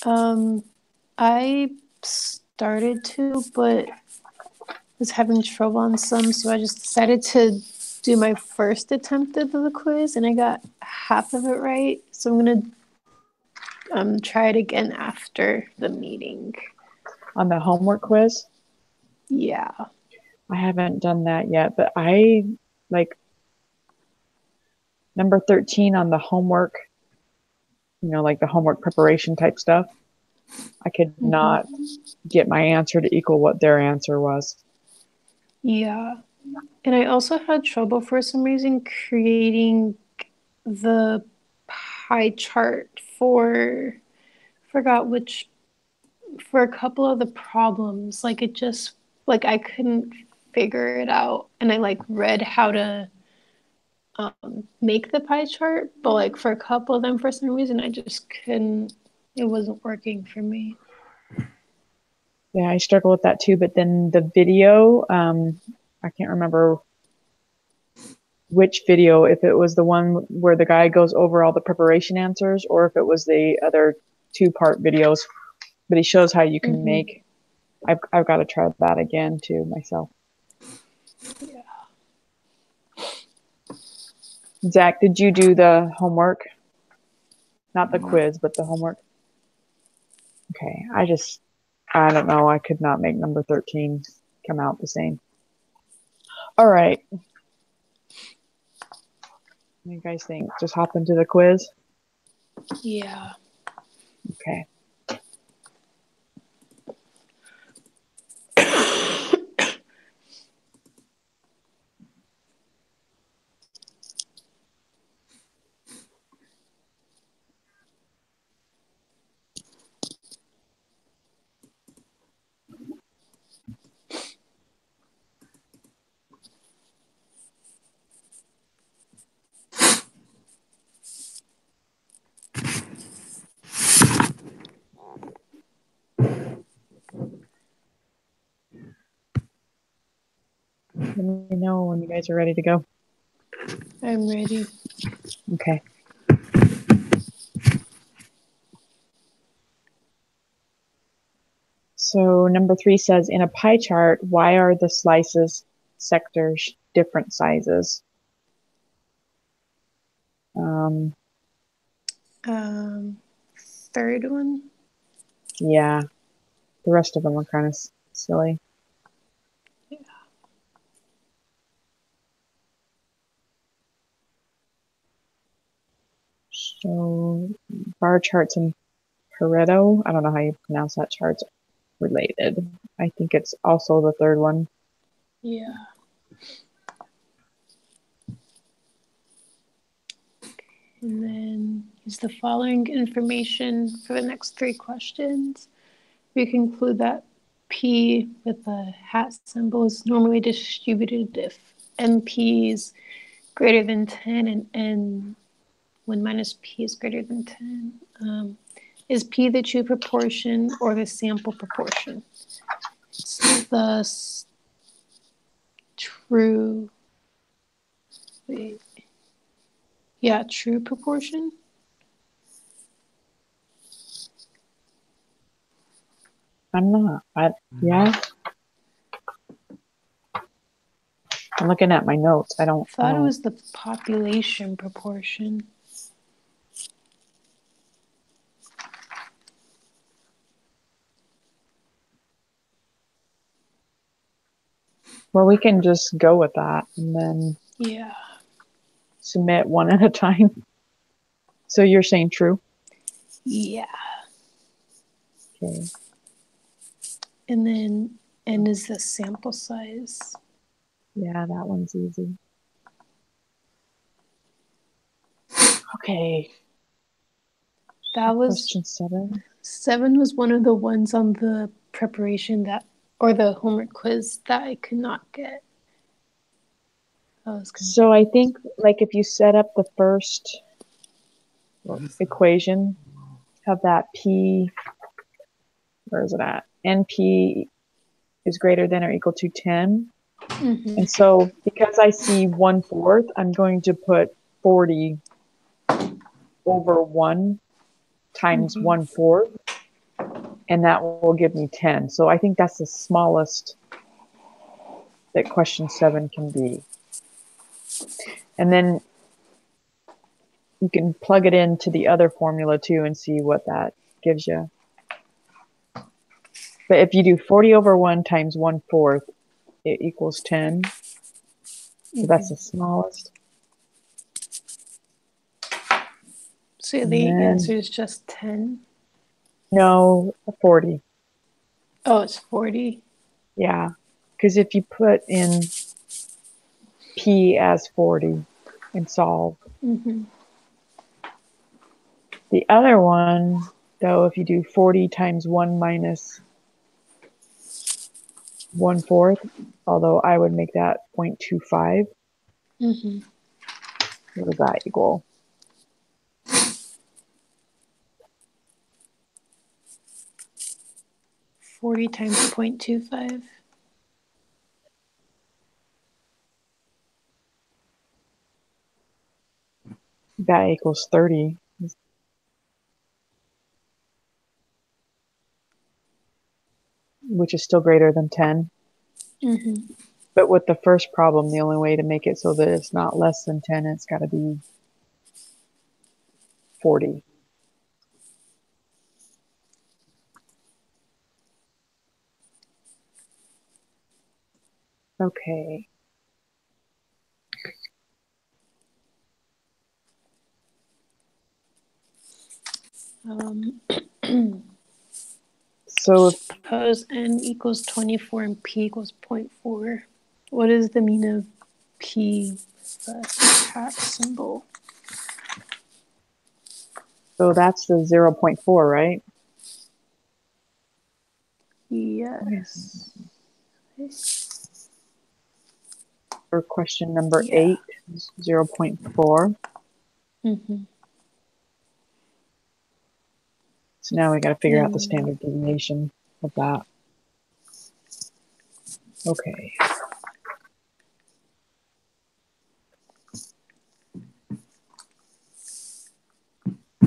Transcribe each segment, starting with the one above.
I started to, but was having trouble on some, so I just decided to do my first attempt at the quiz, and I got half of it right. So I'm gonna try it again after the meeting. On the homework quiz? Yeah. I haven't done that yet, but I like number 13 on the homework, like the homework preparation type stuff. I could not get my answer to equal what their answer was. Yeah. And I also had trouble for some reason creating the pie chart forgot which, for a couple of the problems. Like it just, like I couldn't figure it out. And I like read how to make the pie chart, but like for a couple of them, for some reason, I just couldn't, it wasn't working for me. Yeah, I struggle with that too. But then the video, I can't remember which video, if it was the one where the guy goes over all the preparation answers or if it was the other 2-part videos, but he shows how you can make. I've got to try that again too myself. Yeah. Zach, did you do the homework? Not the quiz, but the homework? Okay, I don't know. I could not make number 13 come out the same. All right. What do you guys think? Just hop into the quiz? Yeah. Okay. Let me know when you guys are ready to go. I'm ready. Okay. So number 3 says, in a pie chart, why are the slices, sectors, different sizes? Third one. Yeah. The rest of them are kind of silly. Yeah. So bar charts and Pareto, I don't know how you pronounce that, chart's related. I think it's also the third one. Yeah. And then use the following information for the next 3 questions. We conclude that P with the hat symbol is normally distributed if NP is greater than 10 and N when minus P is greater than 10. Is P the true proportion or the sample proportion? It's the true, wait, yeah, true proportion. I'm not. Yeah. I'm looking at my notes. I don't thought know. It was the population proportion. Well, we can just go with that and then submit one at a time. So you're saying true? Yeah. Okay. And then N is the sample size. Yeah, that one's easy. Okay. That was question 7. 7 was one of the ones on the preparation or the homework quiz that I could not get. So I think like if you set up the first equation, have that P, where is it at? NP is greater than or equal to 10. And so because I see 1/4, I'm going to put 40 over 1 times 1/4. and that will give me 10. So I think that's the smallest that question 7 can be. And then you can plug it into the other formula too and see what that gives you. But if you do 40 over 1 times 1/4, it equals 10. So that's the smallest. So the answer is just 10? No, 40. Oh, it's 40? Yeah, because if you put in P as 40 and solve. The other one, though, if you do 40 times 1 minus 1/4, although I would make that 0.25. What does that equal? Forty times 0.25. That equals 30. Which is still greater than 10. But with the first problem, the only way to make it so that it's not less than 10, it's got to be 40. Okay. So suppose n equals 24 and p equals 0.4. What is the mean of p with the hat symbol? So that's the 0.4, right? Yes. For question number 8, 0.4. So now we got to figure out the standard deviation of that. Okay.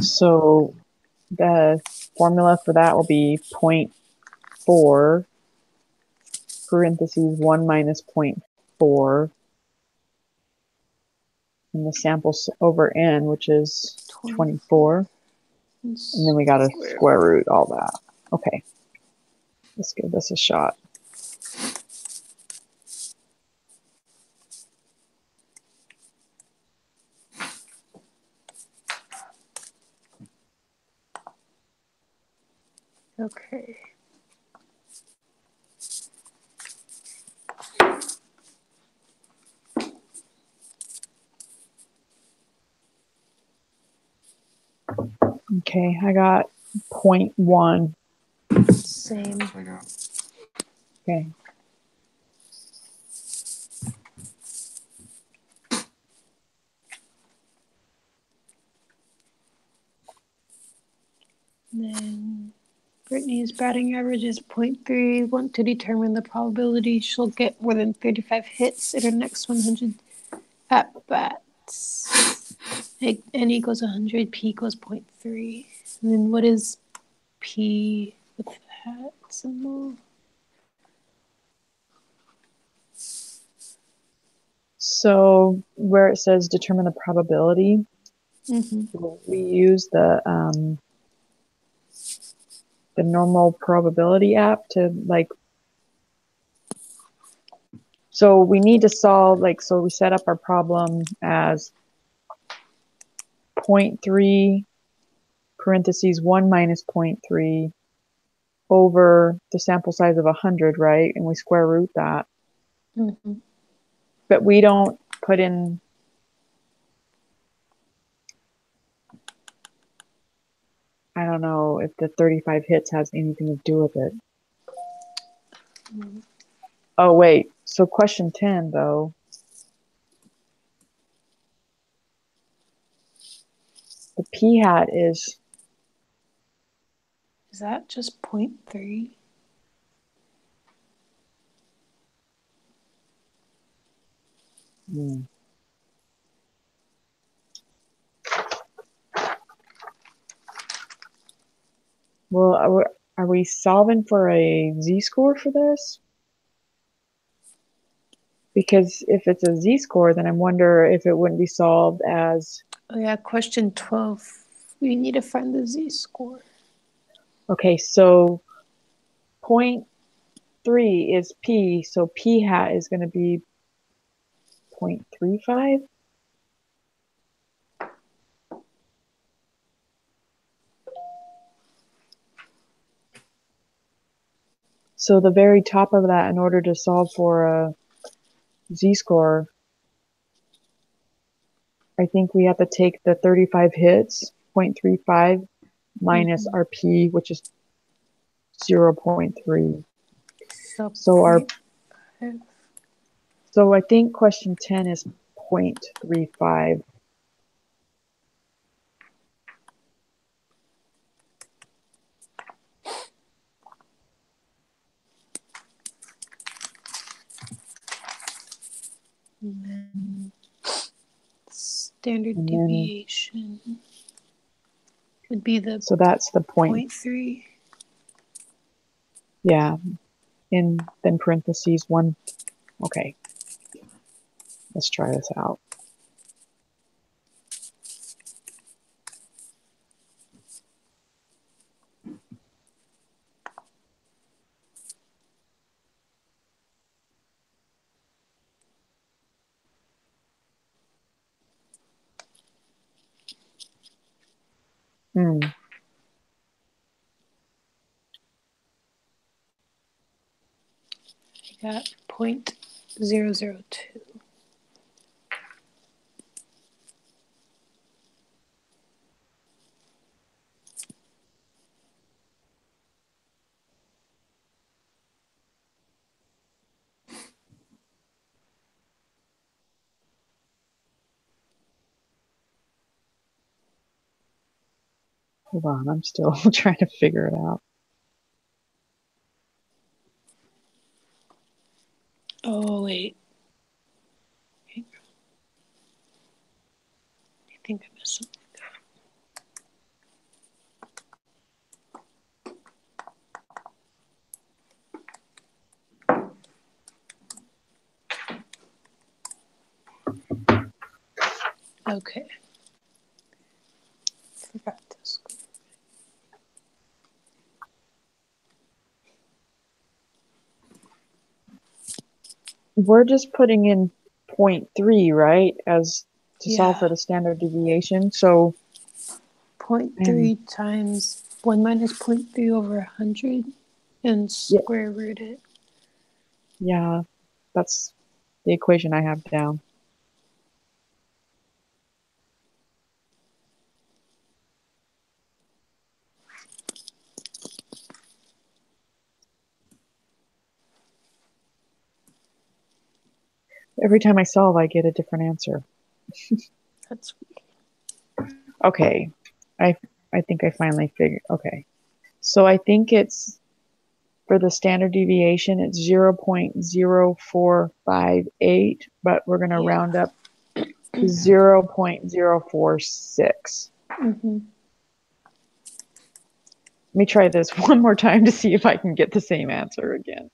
So the formula for that will be 0.4 parentheses 1 minus 0.4 and the sample over n, which is 24. And then we got to square root all that. Okay. Let's give this a shot. Okay. Okay, I got 0.1. Same. Okay. Then Brittany's batting average is 0.3. Want to determine the probability she'll get more than 35 hits in her next 100 at bats. N equals 100, P equals 0.3. And then what is P with the hat symbol? So where it says determine the probability, we use the normal probability app to like. So we need to solve so we set up our problem as 0.3 parentheses 1 minus 0.3 over the sample size of 100, right? And we square root that. But we don't put in I don't know if the 35 hits has anything to do with it. Oh, wait. So question 10, though. The p hat is... Is that just 0.3? Well, Are we solving for a z-score for this? Because if it's a z-score, then I wonder if it wouldn't be solved as... Oh yeah, question 12. We need to find the z-score. Okay, so 0.3 is p, so p hat is going to be 0.35? So the very top of that, in order to solve for a z-score, I think we have to take the 35 hits, 0.35, minus our p, which is 0.3. So I think question 10 is 0.35. And then standard deviation would be the... So that's the 0.3. Yeah. In then parentheses 1. Okay. Let's try this out. I got 0.002. Hold on, I'm still trying to figure it out. Oh, wait. I think I missed something. Okay. Forgot this. We're just putting in 0.3, right, as to solve for Yeah. the standard deviation. So 0.3 times 1 minus 0.3 over 100 and square root it. Yeah, that's the equation I have down. Every time I solve, I get a different answer. That's Okay, I think I finally figured. Okay, so I think it's for the standard deviation, it's 0.0458, but we're going to round up to 0.046. Mm-hmm. Let me try this one more time to see if I can get the same answer again.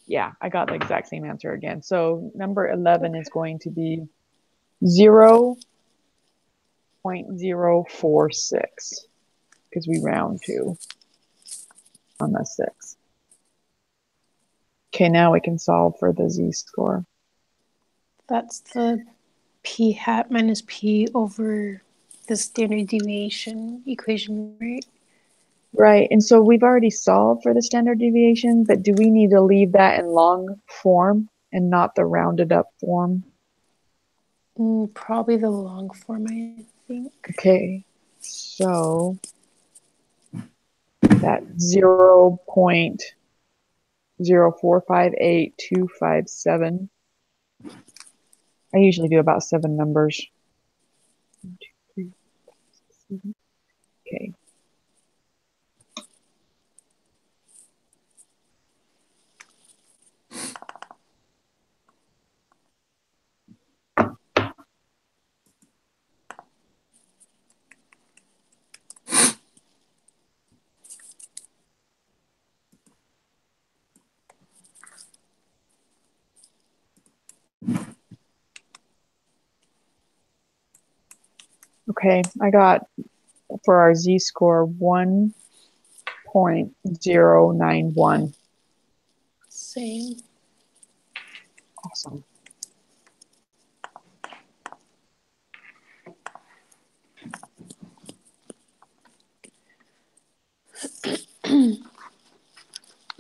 Yeah, I got the exact same answer again. So number 11 is going to be 0.046 because we round to on the 6. Okay, now we can solve for the z-score. That's the p hat minus p over the standard deviation equation, right? Right, and so we've already solved for the standard deviation, but do we need to leave that in long form and not the rounded up form? Probably the long form, I think. Okay, so that 0.0458257. I usually do about 7 numbers. 1, 2, 3, 4, 5, 6, 7. Okay. Okay, I got for our z-score 1.091. Same. Awesome.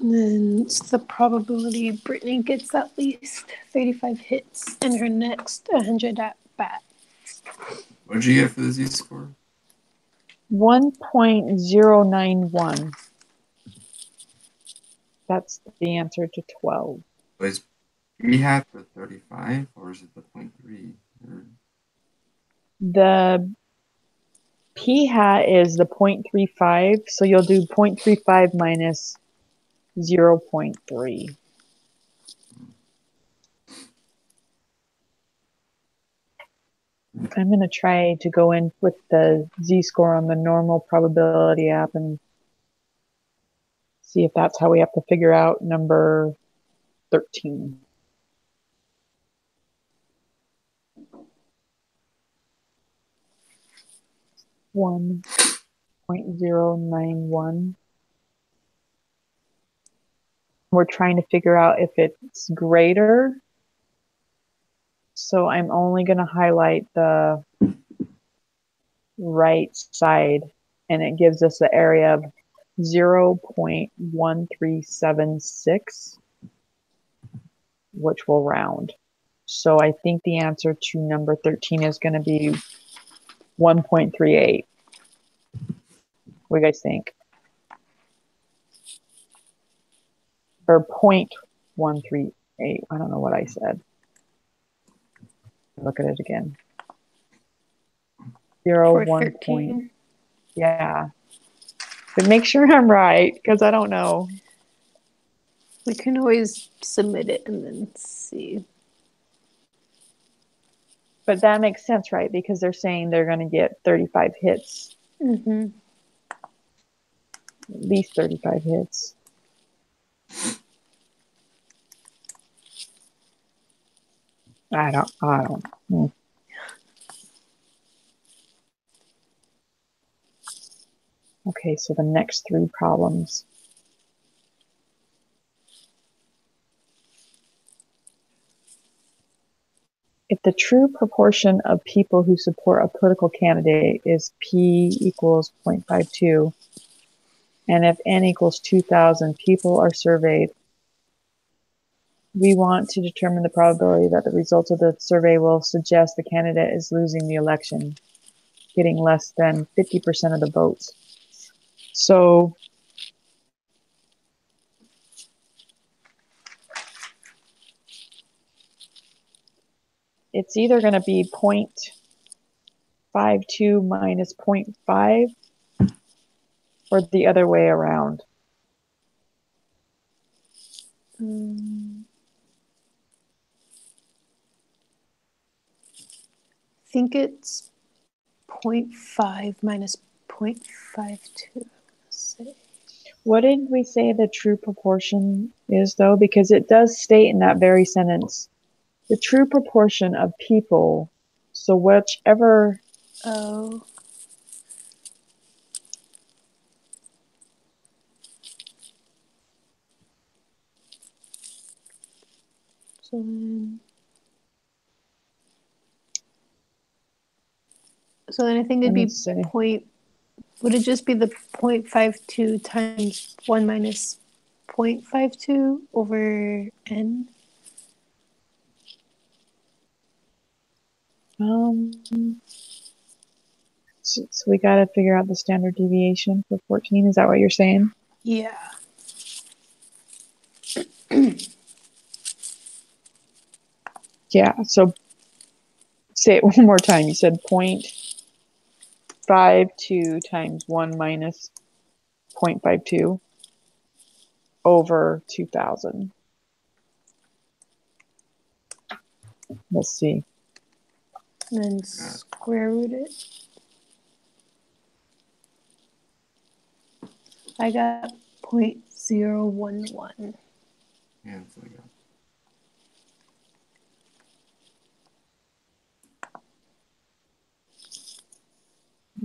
And then it's the probability Brittany gets at least 35 hits in her next 100 at bat. What did you get for the z-score? 1.091. That's the answer to 12. Was P hat the 35 or is it the 0.3? The p hat is the 0.35, so you'll do 0.35 minus 0.3. I'm going to try to go in with the z-score on the normal probability app and see if that's how we have to figure out number 13. One 0.091. We're trying to figure out if it's greater. So I'm only going to highlight the right side, and it gives us the area of 0.1376, which will round. So I think the answer to number 13 is going to be 1.38. What do you guys think? Or 0.138. I don't know what I said. Look at it again. 1 point. Yeah. But make sure I'm right, because I don't know. We can always submit it and then see. But that makes sense, right? Because they're saying they're going to get 35 hits. Mm-hmm. At least 35 hits. I don't. Okay, so the next 3 problems. If the true proportion of people who support a political candidate is P equals 0.52, and if N equals 2,000 people are surveyed, we want to determine the probability that the results of the survey will suggest the candidate is losing the election, getting less than 50% of the votes. So it's either going to be 0.52 minus 0.5 or the other way around. I think it's 0.5 minus 0.52. What did we say the true proportion is, though? Because it does state in that very sentence, the true proportion of people. So whichever. Oh. So then I think it'd be would it just be the 0.52 times 1 minus 0.52 over n? So we got to figure out the standard deviation for 14. Is that what you're saying? Yeah. Yeah. So say it one more time. You said 0.52 times 1 minus 0.52 over 2,000. Let's see. And then square root it. I got 0.011. Yeah, that's what I got.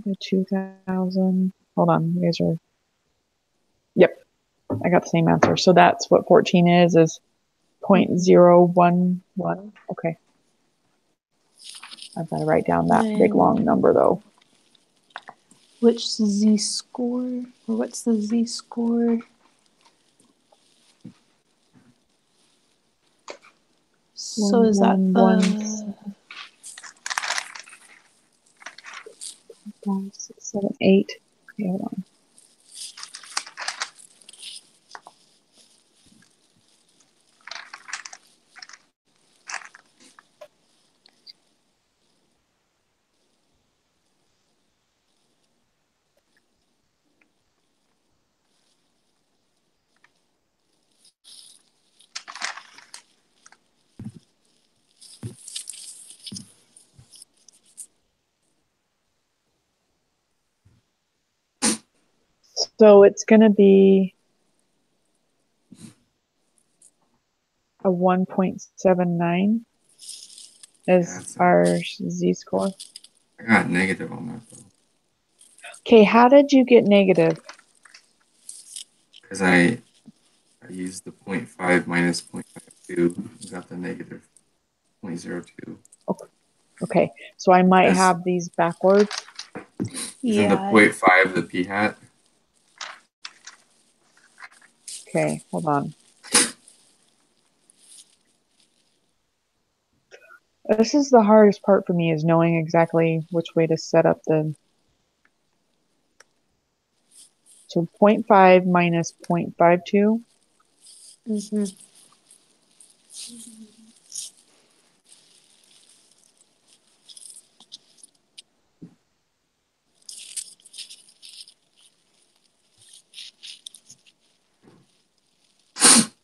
The 2000. Hold on, you guys are. Yep, I got the same answer. So that's what 14 is 0.011. Okay. I've got to write down that big long number though. Which z-score, or what's the z-score? So is that the 5, 6, 7, 8. Okay, hold on. So it's going to be a 1.79 as our z-score. I got negative on that though. Okay, how did you get negative? Because I used the 0.5 minus 0.52 and got the negative 0.02. Okay, so I might have these backwards. Isn't the 0.5 the p hat? Okay, hold on. This is the hardest part for me, is knowing exactly which way to set up the... So 0.5 minus 0.52. Mm-hmm.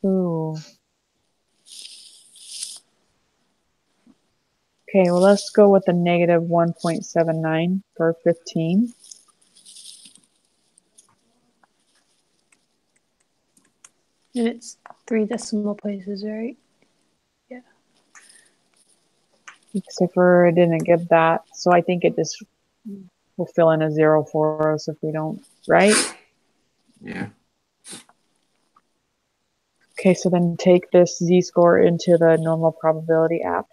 Ooh. Okay, well, let's go with the negative 1.79 for 15. And it's 3 decimal places, right? Yeah. Except for it didn't give that. So I think it just will fill in a 0 for us if we don't, right? Yeah. Okay, so then take this z-score into the normal probability app.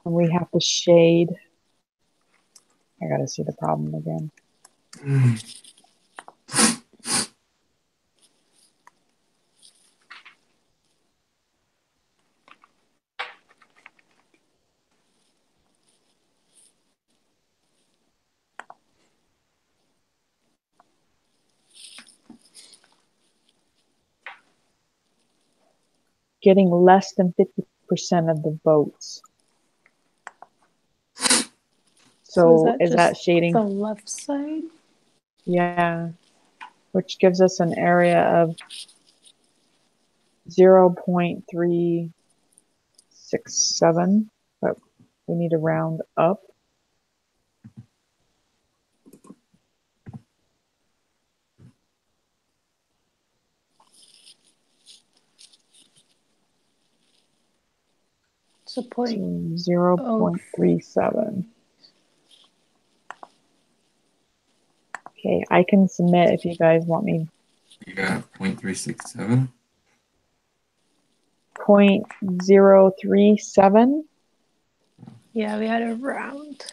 And we have to shade. I gotta see the problem again. Getting less than 50% of the votes. So is that shading? The left side? Yeah. Which gives us an area of 0.367, but we need to round up. So 0.37. Okay, I can submit if you guys want me. You got 0.367? 0.037. Yeah, we had a round.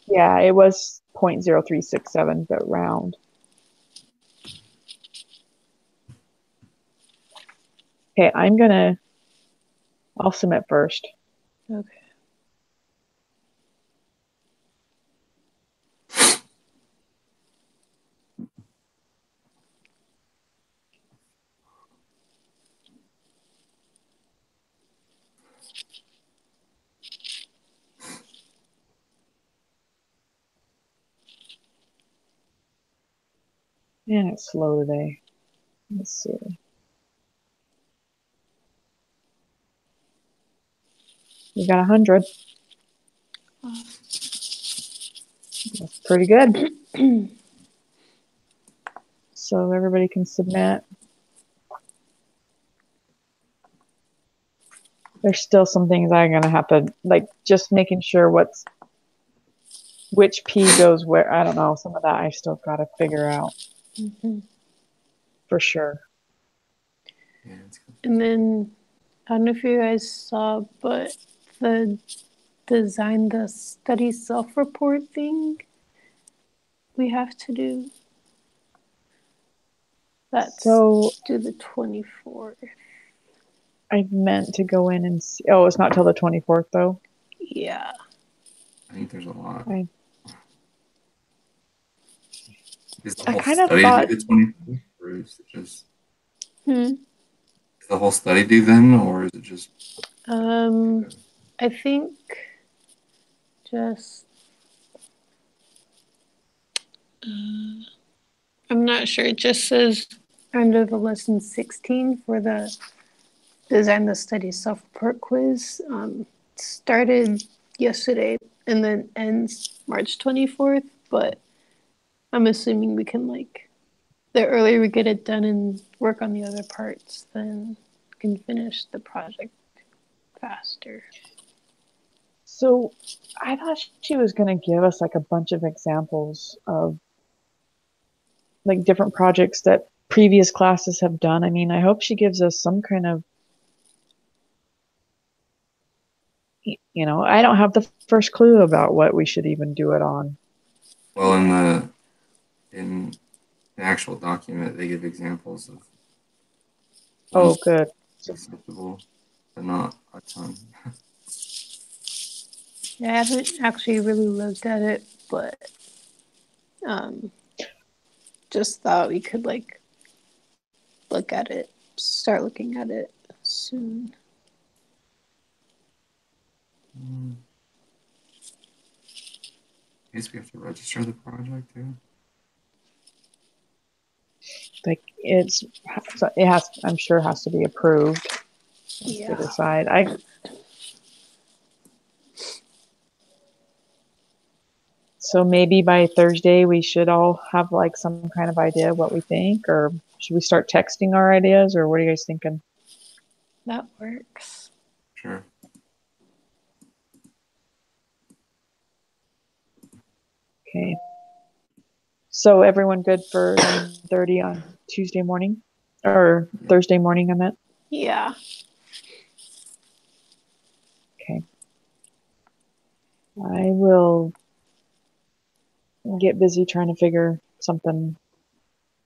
Yeah, it was 0.0367, but round. Okay, I'll submit first. Okay. Man, it's slow today. Let's see. We got 100. That's pretty good. So everybody can submit. there's still some things I'm gonna have to like just making sure which P goes where. I don't know. Some of that I still gotta figure out Mhm. for sure. Yeah, it's good. And then I don't know if you guys saw, but the the study self-report thing we have to do. That's So due the 24th. I meant to go in and see. Oh, it's not till the 24th though. Yeah. I think there's a lot. I Is the I whole kind of study thought due the 24th, or is it just Hmm. is the whole study due then, or is it just? I think just I'm not sure. It just says under the lesson 16 for the design the study self-report quiz. Started yesterday and then ends March 24th, but I'm assuming we can like the earlier we get it done and work on the other parts, then we can finish the project faster. so. I thought she was gonna give us like a bunch of examples of like different projects that previous classes have done. I mean, I hope she gives us some kind of, I don't have the first clue about what we should even do it on. Well, in the actual document, they give examples of Oh, ones good. acceptable, but not a ton. Yeah, I haven't actually really looked at it, but um, just thought we could like look at it, start looking at it soon. I guess we have to register the project too. Like it has, I'm sure, has to be approved to Yeah. decide. So maybe by Thursday we should all have like some kind of idea what we think, or should we start texting our ideas, or what are you guys thinking? That works. Sure. Okay. So everyone good for 9:30 on Tuesday morning or Thursday morning, I meant? Yeah. Okay. I will get busy trying to figure something.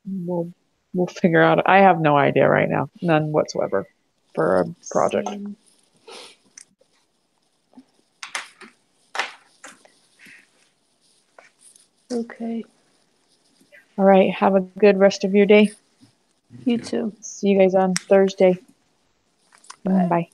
We'll figure out. I have no idea right now, none whatsoever, for a project. Same. Okay. All right. Have a good rest of your day. You too. See you guys on Thursday. Bye. Bye.